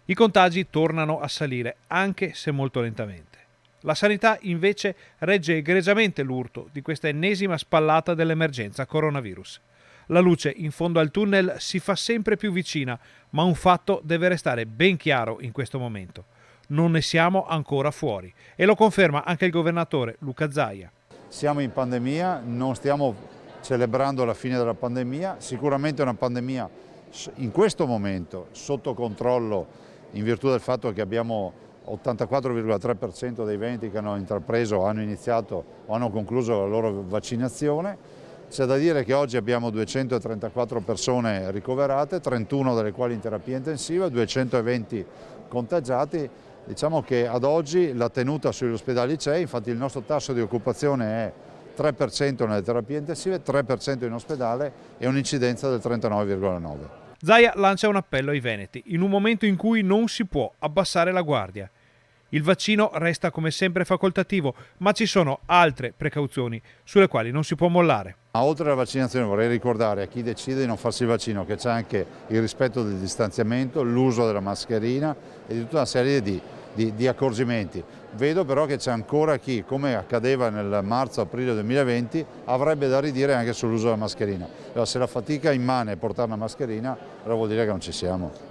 I contagi tornano a salire, anche se molto lentamente. La sanità invece regge egregiamente l'urto di questa ennesima spallata dell'emergenza coronavirus. La luce in fondo al tunnel si fa sempre più vicina, ma un fatto deve restare ben chiaro in questo momento. Non ne siamo ancora fuori e lo conferma anche il governatore Luca Zaia. Siamo in pandemia, non stiamo celebrando la fine della pandemia, sicuramente è una pandemia in questo momento sotto controllo in virtù del fatto che abbiamo 84,3% dei veneti che hanno intrapreso, hanno iniziato o hanno concluso la loro vaccinazione. C'è da dire che oggi abbiamo 234 persone ricoverate, 31 delle quali in terapia intensiva, 220 contagiati. Diciamo che ad oggi la tenuta sugli ospedali c'è, infatti il nostro tasso di occupazione è 3% nelle terapie intensive, 3% in ospedale e un'incidenza del 39,9%. Zaia lancia un appello ai veneti, in un momento in cui non si può abbassare la guardia. Il vaccino resta come sempre facoltativo, ma ci sono altre precauzioni sulle quali non si può mollare. Ma oltre alla vaccinazione vorrei ricordare a chi decide di non farsi il vaccino che c'è anche il rispetto del distanziamento, l'uso della mascherina e di tutta una serie di accorgimenti. Vedo però che c'è ancora chi, come accadeva nel marzo-aprile 2020, avrebbe da ridire anche sull'uso della mascherina. Allora, se la fatica immane è portare una mascherina, allora vuol dire che non ci siamo.